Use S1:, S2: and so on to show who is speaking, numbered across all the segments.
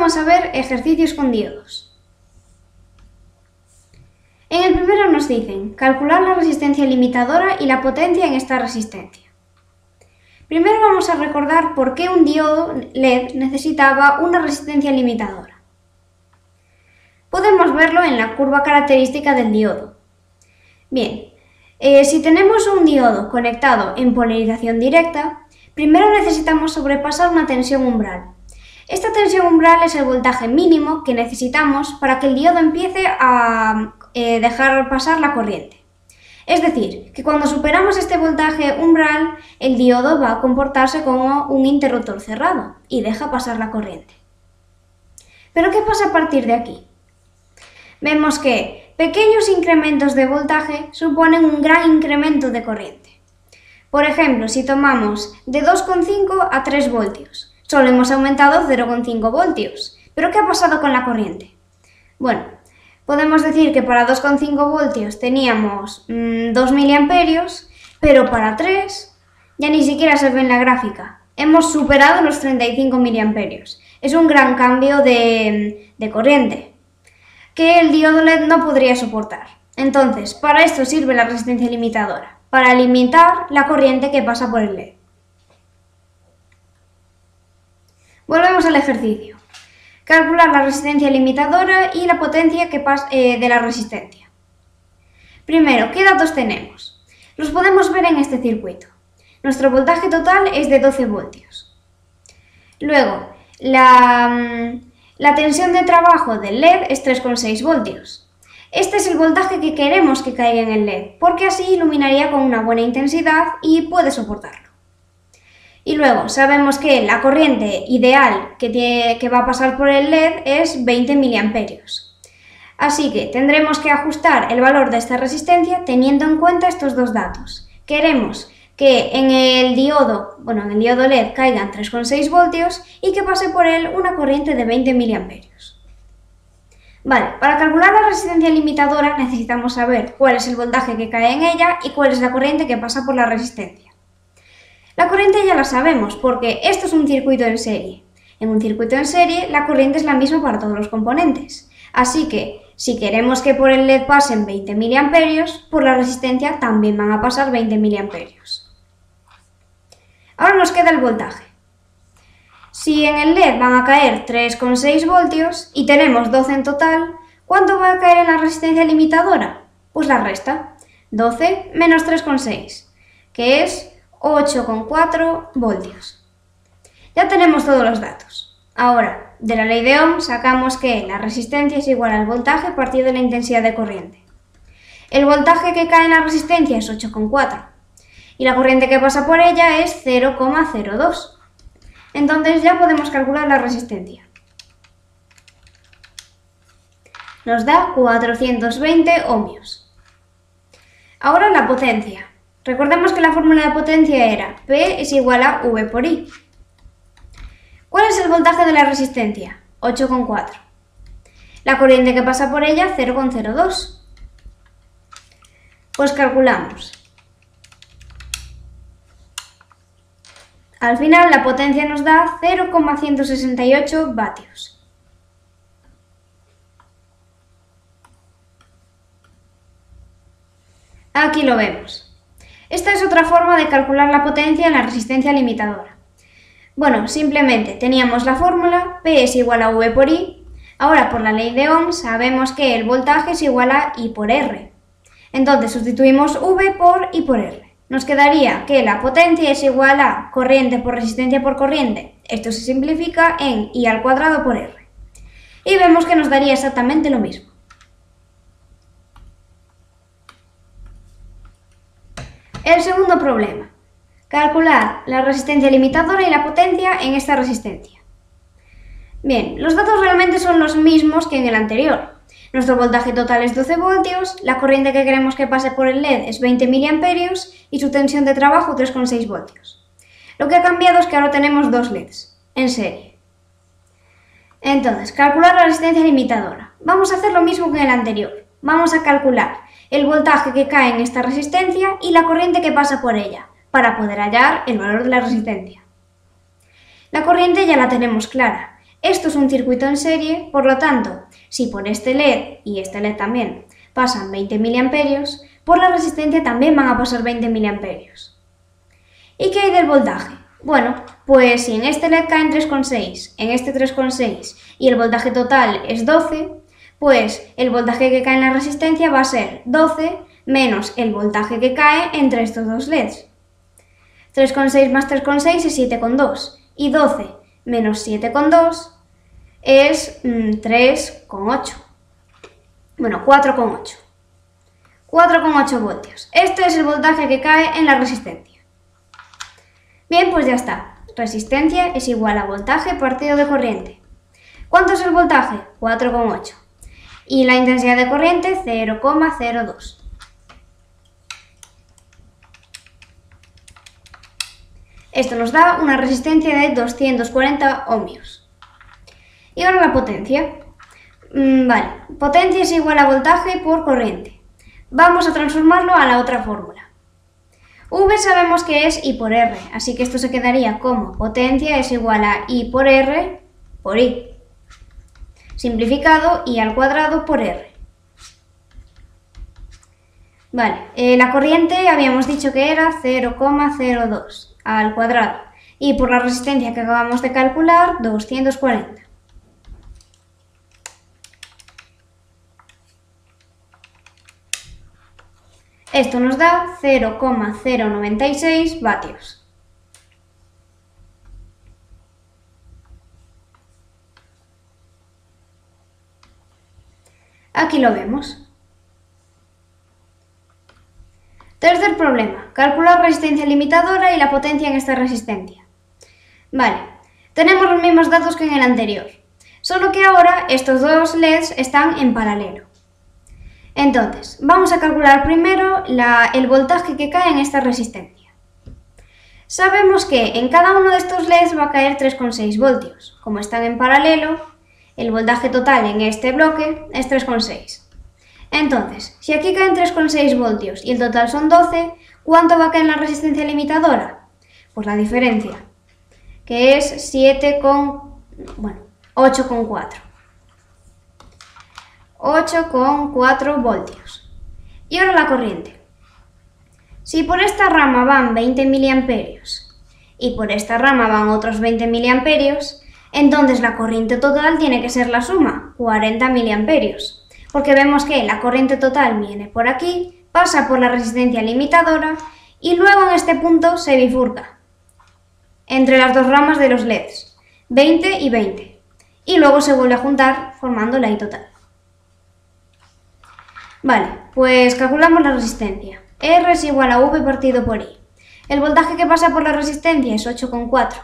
S1: vamos a ver ejercicios con diodos. En el primero nos dicen calcular la resistencia limitadora y la potencia en esta resistencia. Primero vamos a recordar por qué un diodo LED necesitaba una resistencia limitadora. Podemos verlo en la curva característica del diodo. Bien, si tenemos un diodo conectado en polarización directa, primero necesitamos sobrepasar una tensión umbral. Esta tensión umbral es el voltaje mínimo que necesitamos para que el diodo empiece a dejar pasar la corriente. Es decir, que cuando superamos este voltaje umbral, el diodo va a comportarse como un interruptor cerrado y deja pasar la corriente. ¿Pero qué pasa a partir de aquí? Vemos que pequeños incrementos de voltaje suponen un gran incremento de corriente. Por ejemplo, si tomamos de 2,5 a 3 voltios, solo hemos aumentado 0,5 voltios. ¿Pero qué ha pasado con la corriente? Bueno, podemos decir que para 2,5 voltios teníamos 2 miliamperios, pero para 3 ya ni siquiera se ve en la gráfica. Hemos superado los 35 miliamperios. Es un gran cambio de corriente que el diodo LED no podría soportar. Entonces, para esto sirve la resistencia limitadora, para limitar la corriente que pasa por el LED. Volvemos al ejercicio. Calcular la resistencia limitadora y la potencia de la resistencia. Primero, ¿qué datos tenemos? Los podemos ver en este circuito. Nuestro voltaje total es de 12 voltios. Luego, la tensión de trabajo del LED es 3,6 voltios. Este es el voltaje que queremos que caiga en el LED, porque así iluminaría con una buena intensidad y puede soportarlo. Y luego sabemos que la corriente ideal que va a pasar por el LED es 20 miliamperios. Así que tendremos que ajustar el valor de esta resistencia teniendo en cuenta estos dos datos. Queremos que en el diodo LED caigan 3,6 voltios y que pase por él una corriente de 20 miliamperios. Vale, para calcular la resistencia limitadora necesitamos saber cuál es el voltaje que cae en ella y cuál es la corriente que pasa por la resistencia. La corriente ya la sabemos porque esto es un circuito en serie. En un circuito en serie la corriente es la misma para todos los componentes. Así que si queremos que por el LED pasen 20 miliamperios, por la resistencia también van a pasar 20 miliamperios. Ahora nos queda el voltaje. Si en el LED van a caer 3,6 voltios y tenemos 12 en total, ¿cuánto va a caer en la resistencia limitadora? Pues la resta, 12 menos 3,6, que es 8,4 voltios. Ya tenemos todos los datos. Ahora, de la ley de Ohm sacamos que la resistencia es igual al voltaje partido de la intensidad de corriente. El voltaje que cae en la resistencia es 8,4 y la corriente que pasa por ella es 0,02. Entonces ya podemos calcular la resistencia. Nos da 420 ohmios. Ahora la potencia. Recordemos que la fórmula de potencia era P es igual a V por I. ¿Cuál es el voltaje de la resistencia? 8,4. La corriente que pasa por ella, 0,02. Pues calculamos. Al final la potencia nos da 0,168 vatios. Aquí lo vemos. Esta es otra forma de calcular la potencia en la resistencia limitadora. Bueno, simplemente teníamos la fórmula P es igual a V por I. Ahora por la ley de Ohm sabemos que el voltaje es igual a I por R. Entonces sustituimos V por I por R. Nos quedaría que la potencia es igual a corriente por resistencia por corriente. Esto se simplifica en I al cuadrado por R. Y vemos que nos daría exactamente lo mismo. El segundo problema. Calcular la resistencia limitadora y la potencia en esta resistencia. Bien, los datos realmente son los mismos que en el anterior. Nuestro voltaje total es 12 voltios, la corriente que queremos que pase por el LED es 20 miliamperios y su tensión de trabajo 3,6 voltios. Lo que ha cambiado es que ahora tenemos dos LEDs en serie. Entonces, calcular la resistencia limitadora. Vamos a hacer lo mismo que en el anterior. Vamos a calcular el voltaje que cae en esta resistencia y la corriente que pasa por ella, para poder hallar el valor de la resistencia. La corriente ya la tenemos clara. esto es un circuito en serie, por lo tanto, si por este LED y este LED también pasan 20 mA, por la resistencia también van a pasar 20 mA. ¿Y qué hay del voltaje? Bueno, pues si en este LED caen 3,6, en este 3,6 y el voltaje total es 12, pues el voltaje que cae en la resistencia va a ser 12 menos el voltaje que cae entre estos dos LEDs. 3,6 más 3,6 es 7,2 y 12 menos 7,2 es 3,8. Bueno, 4,8. 4,8 voltios. Este es el voltaje que cae en la resistencia. Bien, pues ya está. Resistencia es igual a voltaje partido de corriente. ¿Cuánto es el voltaje? 4,8. Y la intensidad de corriente, 0,02. Esto nos da una resistencia de 240 ohmios. Y ahora la potencia. Vale, potencia es igual a voltaje por corriente. Vamos a transformarlo a la otra fórmula. V sabemos que es I por R, así que esto se quedaría como potencia es igual a I por R por I. Simplificado, I al cuadrado por R. Vale, la corriente habíamos dicho que era 0,02 al cuadrado y por la resistencia que acabamos de calcular, 240. Esto nos da 0,096 vatios. Aquí lo vemos. Tercer problema, calcular resistencia limitadora y la potencia en esta resistencia. Vale, tenemos los mismos datos que en el anterior, solo que ahora estos dos LEDs están en paralelo. Entonces, vamos a calcular primero el voltaje que cae en esta resistencia. Sabemos que en cada uno de estos LEDs va a caer 3,6 voltios. Como están en paralelo, el voltaje total en este bloque es 3,6. Entonces, si aquí caen 3,6 voltios y el total son 12, ¿cuánto va a caer en la resistencia limitadora? Pues la diferencia, que es 8,4. 8,4 voltios. Y ahora la corriente. Si por esta rama van 20 miliamperios y por esta rama van otros 20 miliamperios, entonces la corriente total tiene que ser la suma, 40 miliamperios. Porque vemos que la corriente total viene por aquí, pasa por la resistencia limitadora y luego en este punto se bifurca entre las dos ramas de los LEDs, 20 y 20, y luego se vuelve a juntar formando la I total. Vale, pues calculamos la resistencia. R es igual a V partido por I. El voltaje que pasa por la resistencia es 8,4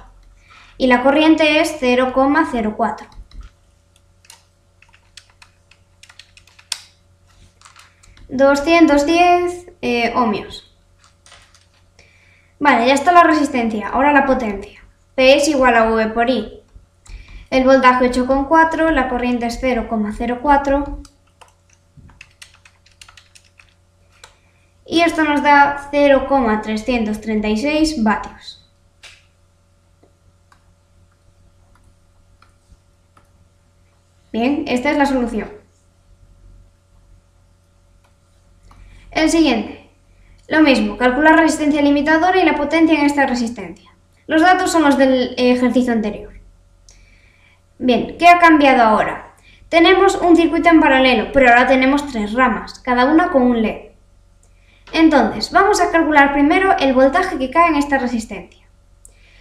S1: y la corriente es 0,04. 210 ohmios. Vale, ya está la resistencia, ahora la potencia. P es igual a V por I. El voltaje 8,4, la corriente es 0,04 y esto nos da 0,336 vatios. Bien, esta es la solución. El siguiente. Lo mismo, calcular resistencia limitadora y la potencia en esta resistencia. Los datos son los del ejercicio anterior. Bien, ¿qué ha cambiado ahora? Tenemos un circuito en paralelo, pero ahora tenemos tres ramas, cada una con un LED. Entonces, vamos a calcular primero el voltaje que cae en esta resistencia.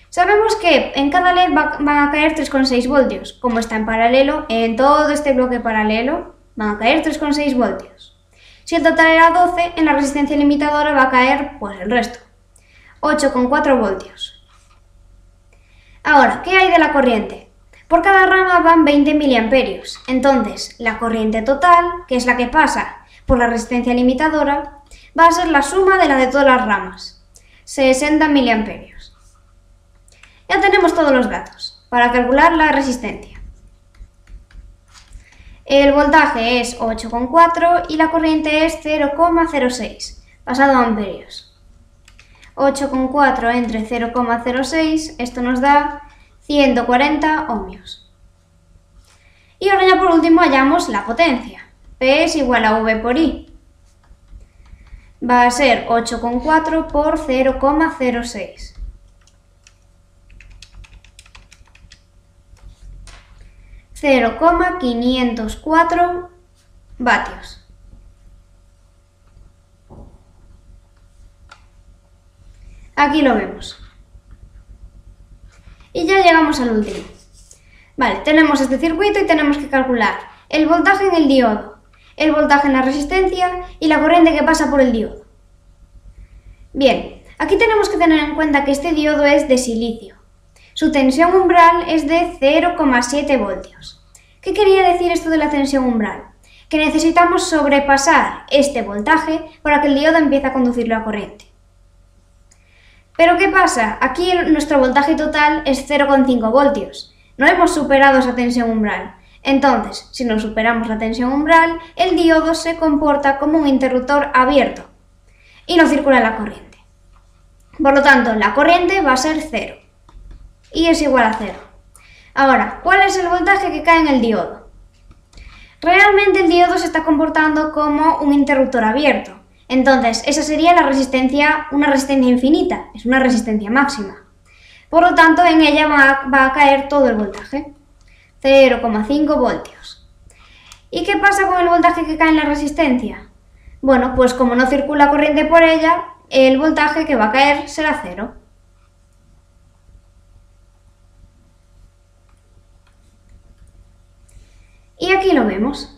S1: Sabemos que en cada LED van a caer 3,6 voltios. Como está en paralelo, en todo este bloque paralelo van a caer 3,6 voltios. Si el total era 12, en la resistencia limitadora va a caer pues el resto, 8,4 voltios. Ahora, ¿qué hay de la corriente? Por cada rama van 20 miliamperios, entonces la corriente total, que es la que pasa por la resistencia limitadora, va a ser la suma de la de todas las ramas, 60 miliamperios. Ya tenemos todos los datos para calcular la resistencia. El voltaje es 8,4 y la corriente es 0,06, pasado a amperios. 8,4 entre 0,06, esto nos da 140 ohmios. Y ahora ya por último hallamos la potencia. P es igual a V por I. Va a ser 8,4 por 0,06. 0,504 vatios. Aquí lo vemos. Y ya llegamos al último. Vale, tenemos este circuito y tenemos que calcular el voltaje en el diodo, el voltaje en la resistencia y la corriente que pasa por el diodo. Bien, aquí tenemos que tener en cuenta que este diodo es de silicio. Su tensión umbral es de 0,7 voltios. ¿Qué quería decir esto de la tensión umbral? Que necesitamos sobrepasar este voltaje para que el diodo empiece a conducir la corriente. Pero ¿qué pasa? Aquí nuestro voltaje total es 0,5 voltios. No hemos superado esa tensión umbral. Entonces, si no superamos la tensión umbral, el diodo se comporta como un interruptor abierto y no circula la corriente. Por lo tanto, la corriente va a ser 0 y es igual a 0. Ahora, ¿cuál es el voltaje que cae en el diodo? Realmente el diodo se está comportando como un interruptor abierto. Entonces, esa sería la resistencia, una resistencia infinita, es una resistencia máxima. Por lo tanto, en ella va a caer todo el voltaje, 0,5 voltios. ¿Y qué pasa con el voltaje que cae en la resistencia? Bueno, pues como no circula corriente por ella, el voltaje que va a caer será 0. Y aquí lo vemos.